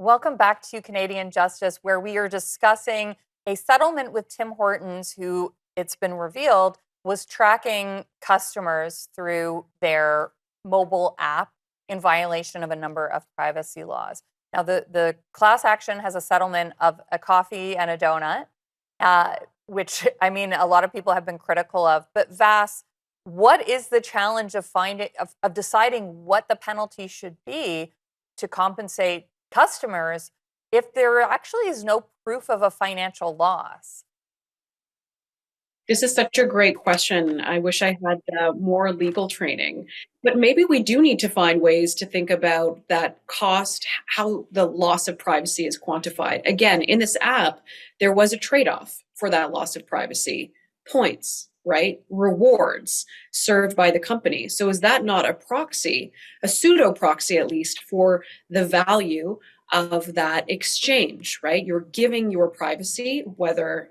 Welcome back to Canadian Justice, where we are discussing a settlement with Tim Hortons, who it's been revealed was tracking customers through their mobile app in violation of a number of privacy laws. Now, the class action has a settlement of a coffee and a donut, which I mean, a lot of people have been critical of. But Vass, what is the challenge of deciding what the penalty should be to compensate customers if there actually is no proof of a financial loss? This is such a great question. I wish I had more legal training. But maybe we do need to find ways to think about that cost, how the loss of privacy is quantified. Again, in this app, there was a trade off for that loss of privacy: points, right? Rewards served by the company. So is that not a proxy, a pseudo proxy at least, for the value of that exchange, right? You're giving your privacy, whether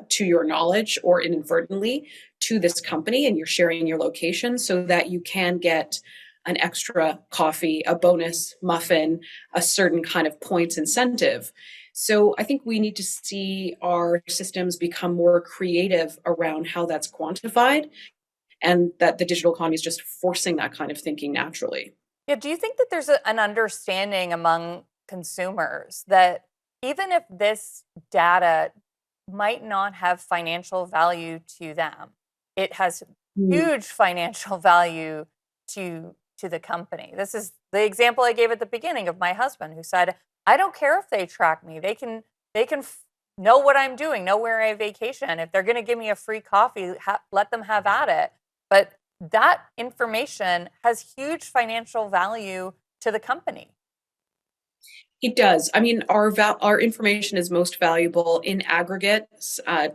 to your knowledge or inadvertently, to this company, and you're sharing your location so that you can get an extra coffee, a bonus muffin, a certain kind of points incentive. So I think we need to see our systems become more creative around how that's quantified, and that the digital economy is just forcing that kind of thinking naturally. Yeah, do you think that there's an understanding among consumers that even if this data might not have financial value to them, it has Mm. huge financial value to the company? This is the example I gave at the beginning of my husband, who said, "I don't care if they track me. They can know what I'm doing, know where I vacation. If they're going to give me a free coffee, let them have at it." But that information has huge financial value to the company. It does. I mean, our information is most valuable in aggregate,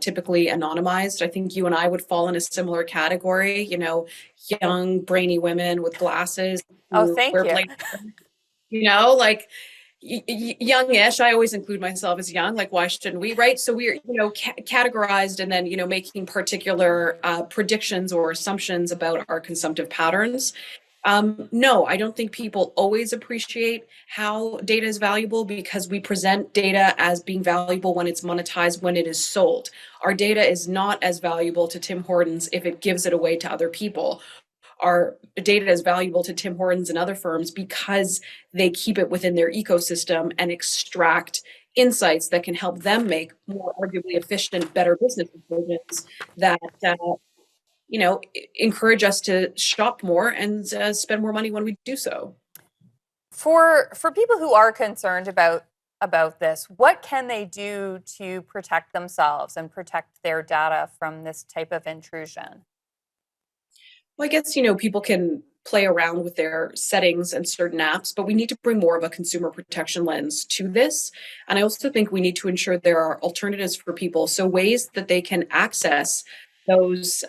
typically anonymized. I think you and I would fall in a similar category. Young, brainy women with glasses Oh, who thank wear you. blank. Like youngish. I always include myself as young. Like, why shouldn't we? Right? So we're categorized, and then making particular predictions or assumptions about our consumptive patterns. No, I don't think people always appreciate how data is valuable, because we present data as being valuable when it's monetized, when it is sold. Our data is not as valuable to Tim Hortons if it gives it away to other people. Our data is valuable to Tim Hortons and other firms because they keep it within their ecosystem and extract insights that can help them make more arguably efficient, better business decisions that you know, encourage us to shop more and spend more money when we do so. For people who are concerned about this, what can they do to protect themselves and protect their data from this type of intrusion? Well, I guess, people can play around with their settings and certain apps, but we need to bring more of a consumer protection lens to this. And I also think we need to ensure there are alternatives for people. So ways that they can access those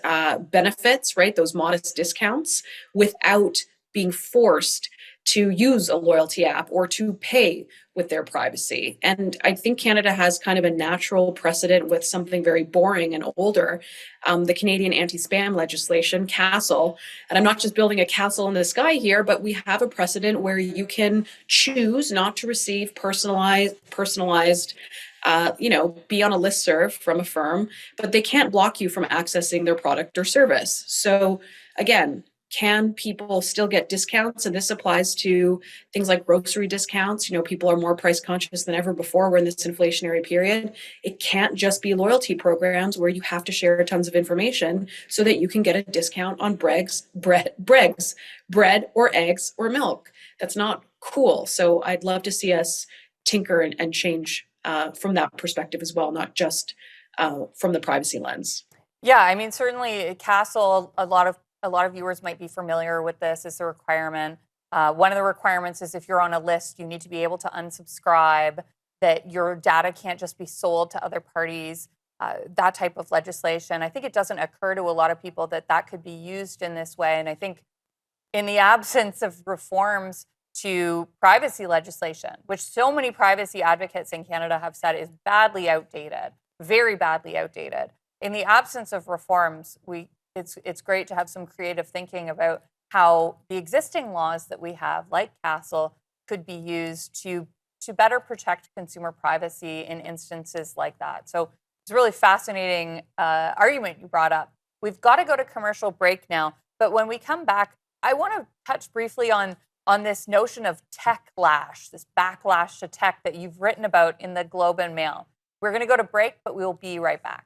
benefits, right? Those modest discounts without being forced to use a loyalty app or to pay with their privacy. And I think Canada has kind of a natural precedent with something very boring and older, the Canadian anti-spam legislation, CAStle. And I'm not just building a castle in the sky here, but we have a precedent where you can choose not to receive personalized be on a listserv from a firm, but they can't block you from accessing their product or service. So again, can people still get discounts? And this applies to things like grocery discounts. People are more price conscious than ever before. We're in this inflationary period. It can't just be loyalty programs where you have to share tons of information so that you can get a discount on bread or eggs or milk. That's not cool. So I'd love to see us tinker and change from that perspective as well, not just from the privacy lens. Yeah, I mean, certainly CAStle, a lot of viewers might be familiar with this as a requirement. One of the requirements is if you're on a list, you need to be able to unsubscribe, that your data can't just be sold to other parties, that type of legislation. I think it doesn't occur to a lot of people that that could be used in this way. And I think in the absence of reforms to privacy legislation, which so many privacy advocates in Canada have said is badly outdated, very badly outdated. In the absence of reforms, it's great to have some creative thinking about how the existing laws that we have, like CAStle, could be used to to better protect consumer privacy in instances like that. So it's a really fascinating argument you brought up. We've got to go to commercial break now, but when we come back, I want to touch briefly on this notion of tech-lash, this backlash to tech that you've written about in the Globe and Mail. We're going to go to break, but we'll be right back.